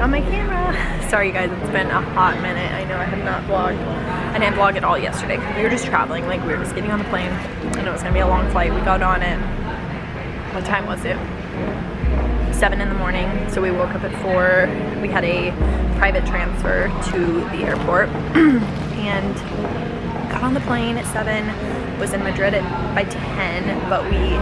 on my camera. Sorry guys, it's been a hot minute. I know I have not vlogged. I didn't vlog at all yesterday because we were just traveling. Like, we were just getting on the plane. I know it was gonna be a long flight. We got on it. What time was it? 7 in the morning. So we woke up at 4. We had a private transfer to the airport and got on the plane at 7. Was in Madrid by 10, but we,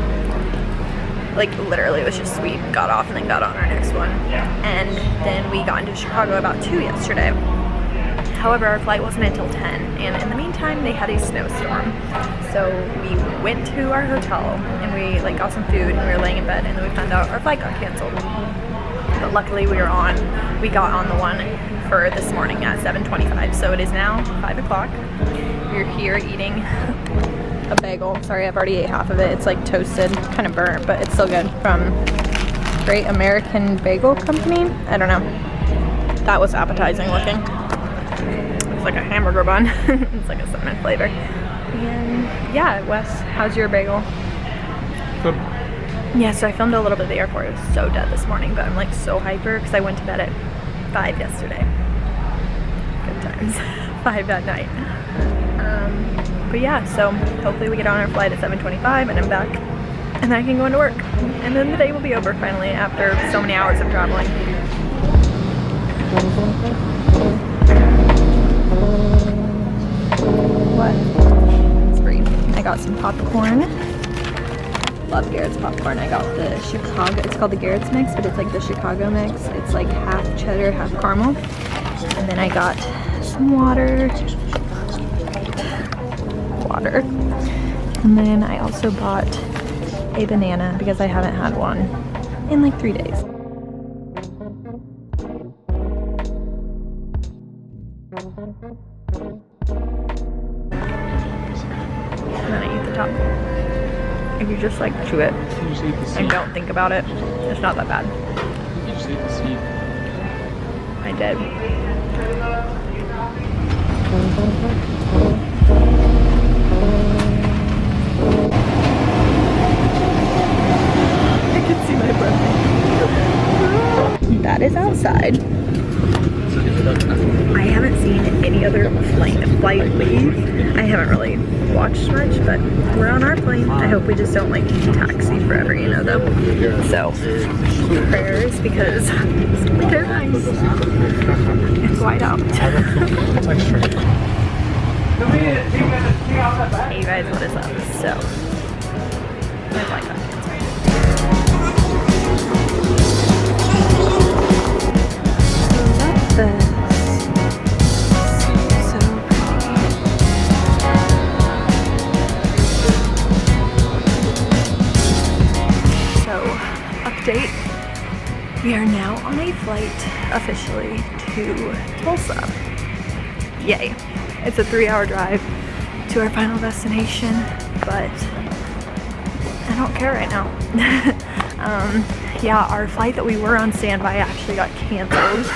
like, literally it was just, we got off and then got on our next one. And then we got into Chicago about 2 yesterday. However, our flight wasn't until 10, and in the meantime they had a snowstorm. So we went to our hotel and we like got some food and we were laying in bed, and then we found out our flight got canceled. But luckily we got on the one for this morning at 7:25. So it is now 5 o'clock. We're here eating a bagel. Sorry, I've already ate half of it. It's like toasted, kind of burnt, but it's still good, from Great American Bagel Company. I don't know. That was appetizing looking. It's like a hamburger bun. It's like a cinnamon flavor. And yeah, Wes, how's your bagel? Good. Yeah, so I filmed a little bit at the airport. It was so dead this morning, but I'm like so hyper because I went to bed at 5 yesterday. Good times. 5 that night. But yeah, so hopefully we get on our flight at 7:25 and I'm back, and then I can go into work, and then the day will be over finally after so many hours of traveling. What? It's free. I got some popcorn. Love Garrett's popcorn. I got the Chicago, it's called the Garrett's mix, but it's like the Chicago mix. It's like half cheddar, half caramel. And then I got some water. And then I also bought a banana because I haven't had one in like 3 days. And then I eat the top. If you just like chew it and don't think about it, it's not that bad. You just eat the seed. I did. I can see my breath. That is outside. I haven't seen any other flight leave. I haven't really watched much, but we're on our plane. I hope we just don't like taxi forever, you know, though. So prayers, because it's gonna be terrifying. It's wide out. Hey guys, what is up? So my flight got canceled. Update. We are now on a flight officially to Tulsa. Yay. It's a 3-hour drive to our final destination, but I don't care right now. Yeah, our flight that we were on standby actually got canceled,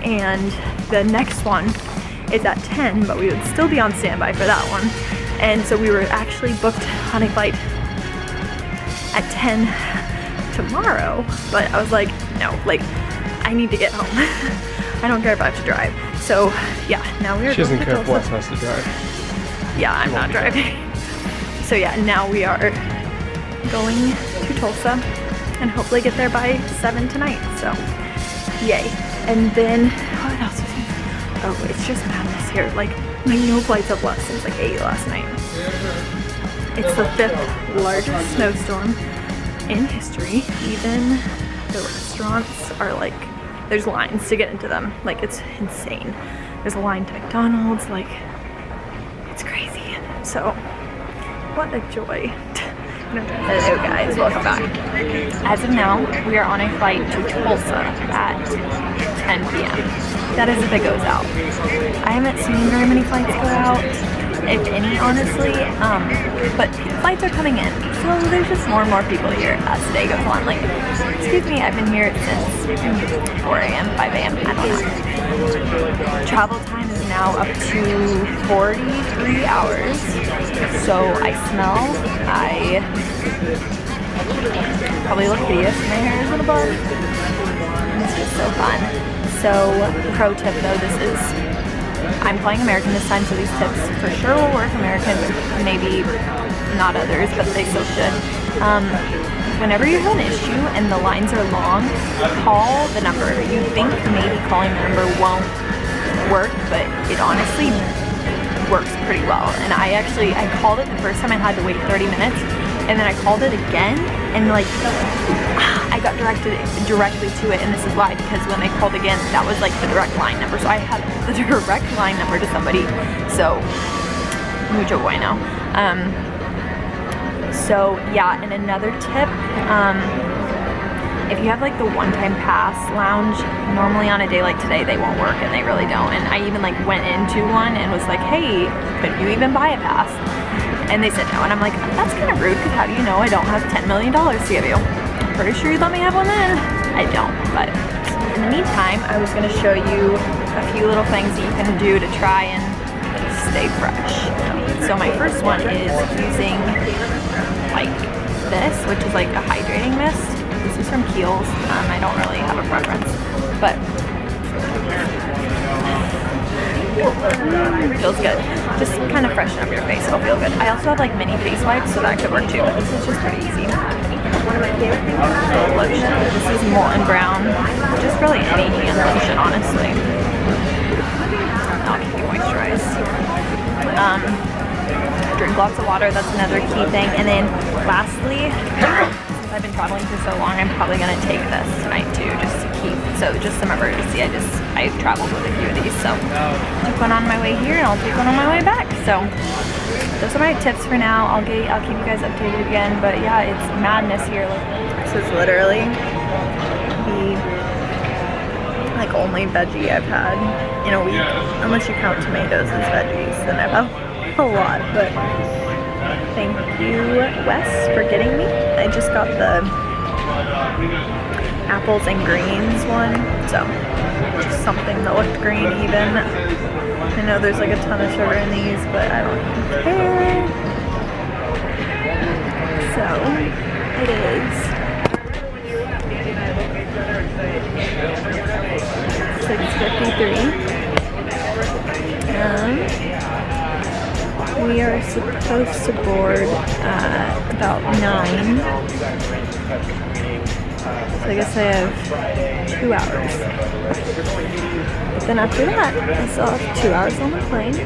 and the next one is at 10, but we would still be on standby for that one. And so we were actually booked on a flight at 10 tomorrow, but I was like, no, like, I need to get home. I don't care if I have to drive. So yeah, now we are. She doesn't care if Wes has to drive. Yeah, I'm not driving. So yeah, now we are going to Tulsa and hopefully get there by 7 tonight. So yay. And then what else was it? Oh, it's just madness here. Like no flights have left since like 8 last night. It's the 5th largest snowstorm in history. Even the restaurants are like, there's lines to get into them. Like, it's insane. There's a line to McDonald's, like, it's crazy. So what a joy. Hello guys, welcome back. As of now, we are on a flight to Tulsa at 10 p.m. That is if it goes out. I haven't seen very many flights go out, if any, honestly, but flights are coming in, so there's just more and more people here as the day goes on. Like, excuse me, I've been here since 4 a.m., 5 a.m., I don't know. Travel time is now up to 43 hours, so I probably look hideous. My hair is in a bun. It's just so fun. So, pro tip though, I'm playing American this time, so these tips for sure will work American, maybe not others, but they still should. Whenever you have an issue and the lines are long, call the number. You think maybe calling the number won't work, but it honestly works pretty well. And I called it the first time, I had to wait 30 minutes, and then I called it again, and like, I got directed directly to it, and this is why, because when they called again, that was like the direct line number. So I had the direct line number to somebody, so mucho bueno. So yeah, and another tip, if you have like the one-time pass lounge, normally on a day like today they won't work, and they really don't. And I even like went into one and was like, hey, could you even buy a pass? And they said no, and I'm like, that's kind of rude, because how do you know I don't have $10 million to give you? I'm pretty sure you'd let me have one then. I don't, but in the meantime, I was gonna show you a few little things that you can do to try and stay fresh. So my first one is using like this, which is like a hydrating mist. This is from Kiehl's. I don't really have a preference, but feels good. Just kind of freshen up your face. It'll feel good. I also have like mini face wipes, so that could work too, but this is just pretty easy. One of my favorite things is lotion. This is Molten Brown. Just really any hand lotion, honestly. I'll keep you moisturized. Drink lots of water. That's another key thing. And then lastly, since I've been traveling for so long, I'm probably gonna take this tonight too, just to keep. So just some emergency. I traveled with a few of these, so took one on my way here, and I'll take one on my way back. So those are my tips for now. I'll keep you guys updated again. But yeah, it's madness here. This is literally the like only veggie I've had in a week, unless you count tomatoes as veggies. Then I've had a lot. But thank you, Wes, for getting me. I just got the apples and greens one, so just something that looked green even. I know there's like a ton of sugar in these, but I don't care. So it is 6:53. We are supposed to board at about 9. So I guess I have 2 hours. But then after that, I still have 2 hours on the plane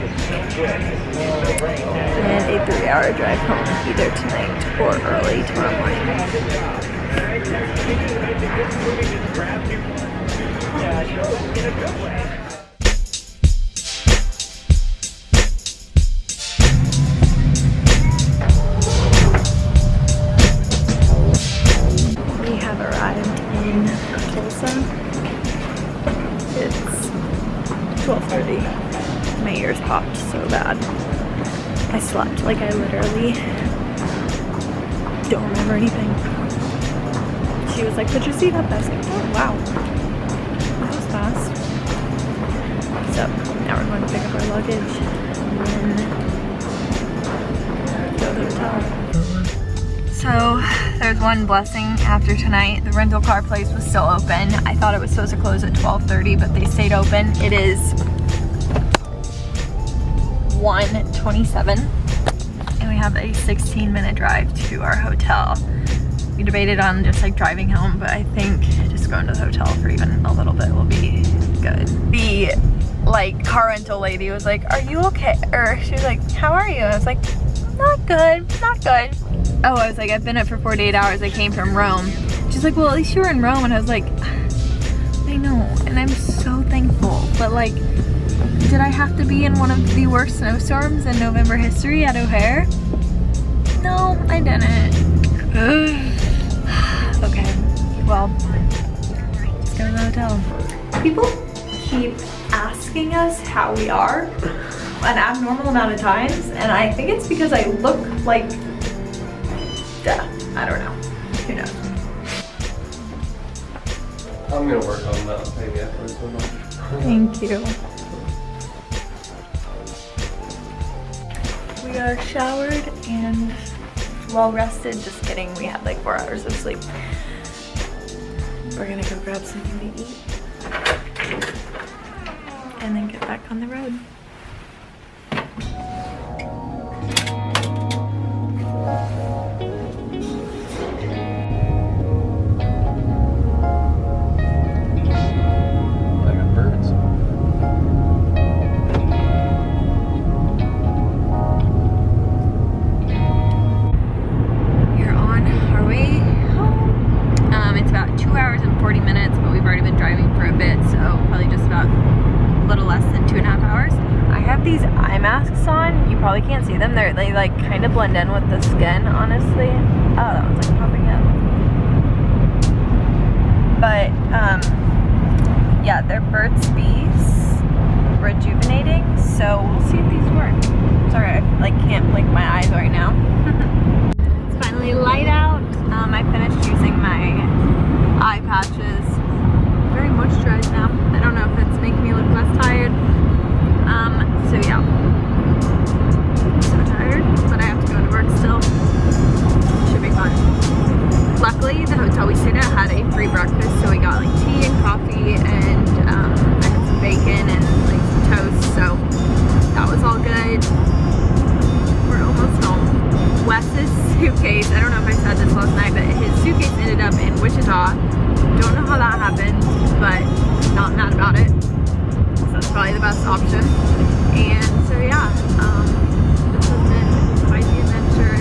and a 3-hour drive home, either tonight or early tomorrow morning. It's 12:30. My ears popped so bad. I slept like I literally don't remember anything. She was like, "Put your seat up." I was like, "Oh wow, that was fast." So now we're going to pick up our luggage and then go to the hotel. So there's one blessing after tonight. The rental car place was still open. I thought it was supposed to close at 12:30, but they stayed open. It is 1:27 and we have a 16-minute drive to our hotel. We debated on just like driving home, but I think just going to the hotel for even a little bit will be good. The like car rental lady was like, "Are you okay?" Or she was like, "How are you?" I was like, "Not good, not good." Oh, I was like, "I've been up for 48 hours. I came from Rome." She's like, "Well, at least you were in Rome." And I was like, "I know, and I'm so thankful. But like, did I have to be in one of the worst snowstorms in November history at Ohare? No, I didn't." Okay, well, let's go to the hotel. People keep asking us how we are an abnormal amount of times, and I think it's because I look like death. I don't know. Who knows? I'm gonna work on that maybe afterwards. Thank you. We are showered and well rested. Just kidding. We had like 4 hours of sleep. We're gonna go grab something to eat. and then get back on the road. I got birds. We're on our way home. It's about 2 hours and 40 minutes, but we've already been driving for a bit, so probably just about a little less than 2.5 hours. I have these eye masks on. You probably can't see them. They like kind of blend in with the skin, honestly. Oh, that was like popping up. But yeah, they're Burt's Bees rejuvenating, so we'll see if these work. Sorry, I like can't blink my eyes right now. It's finally light out. I finished using my eye patches. Very moisturized now. I don't know if it's making me look less tired. So yeah, so tired, but I have to go to work still. Should be fun. Luckily, the hotel we stayed at had a free breakfast, so we got like tea and coffee, and I had some bacon and like some toast, so that was all good. We're almost home. Wes's suitcase, I don't know if I said this last night, but his suitcase ended up in Wichita. Don't know how that happened, but not mad about it. So that's probably the best option. And so yeah, this has been quite the adventure.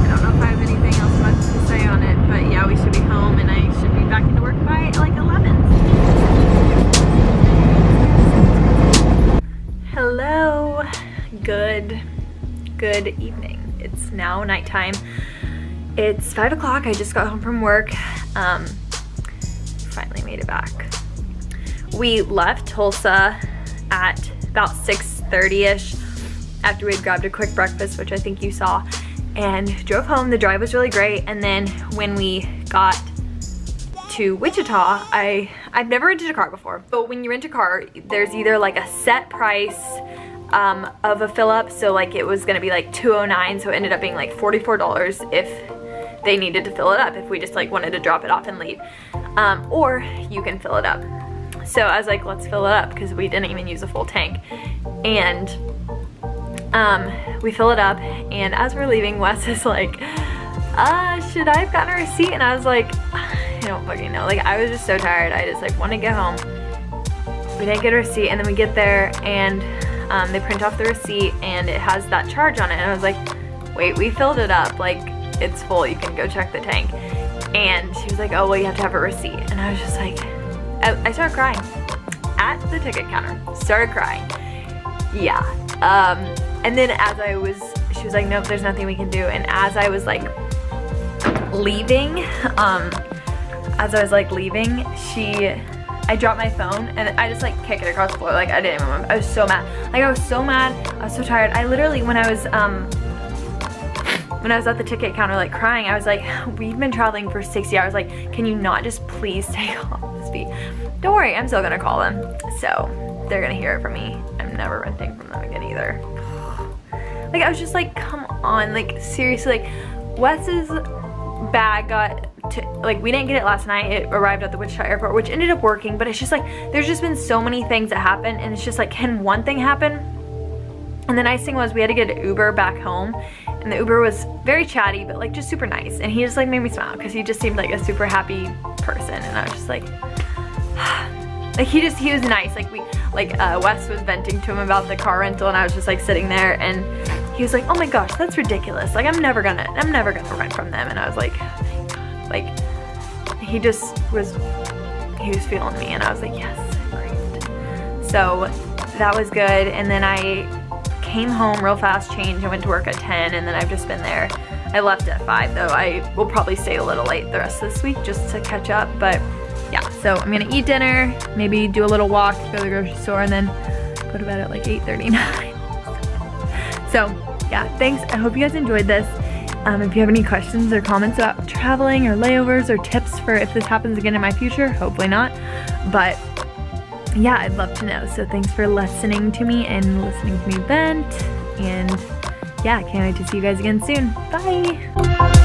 I don't know if I have anything else much to say on it, but yeah, we should be home and I should be back into work by like 11. Hello, good evening. It's now nighttime. It's 5 o'clock. I just got home from work. Finally made it back. We left Tulsa at about 6:30ish after we had grabbed a quick breakfast, which I think you saw, and drove home. The drive was really great. And then when we got to Wichita, I've never rented a car before, but when you rent a car, there's either like a set price of a fill up. So like it was gonna be like $209, so it ended up being like $44 if they needed to fill it up, if we just like wanted to drop it off and leave, or you can fill it up. So I was like, let's fill it up, because we didn't even use a full tank. And we fill it up, and as we're leaving, Wes is like, should I have gotten a receipt? And I was like, I don't fucking know. Like, I was just so tired. I just like want to get home. We didn't get a receipt, and then we get there, and they print off the receipt, and it has that charge on it. And I was like, wait, we filled it up. Like, it's full. You can go check the tank. And she was like, oh, well, you have to have a receipt. And I was just like, I started crying at the ticket counter. Started crying. Yeah. And then she was like, nope, there's nothing we can do. And as I was like leaving, I dropped my phone and I just like kicked it across the floor. Like I didn't even remember. I was so mad. Like I was so mad. I was so tired. I literally, when I was at the ticket counter like crying, I was like, we've been traveling for 60 hours. Like, can you not just please take off this fee? Don't worry, I'm still gonna call them. So they're gonna hear it from me. I'm never renting from them again either. Like I was just like, come on, like seriously, like Wes's bag like we didn't get it last night. It arrived at the Wichita airport, which ended up working, but it's just like, there's just been so many things that happen, and it's just like, can one thing happen? And the nice thing was we had to get an Uber back home, and the Uber was very chatty, but like just super nice, and he just like made me smile because he just seemed like a super happy person. And I was just like, like he was nice. Like Wes was venting to him about the car rental, and I was just like sitting there, and he was like, oh my gosh, that's ridiculous. Like I'm never gonna rent from them. And I was like, thank God. Like he was feeling me, and I was like, yes, great. So that was good. And then I came home real fast, changed, and went to work at 10, and then I've just been there. I left at 5 though. I will probably stay a little late the rest of this week just to catch up, but yeah. So I'm gonna eat dinner, maybe do a little walk, go to the grocery store, and then go to bed at like 8:39. So yeah, thanks. I hope you guys enjoyed this. If you have any questions or comments about traveling or layovers or tips for if this happens again in my future, hopefully not, but yeah, I'd love to know. So thanks for listening to me and listening to me vent, and yeah, can't wait to see you guys again soon. Bye.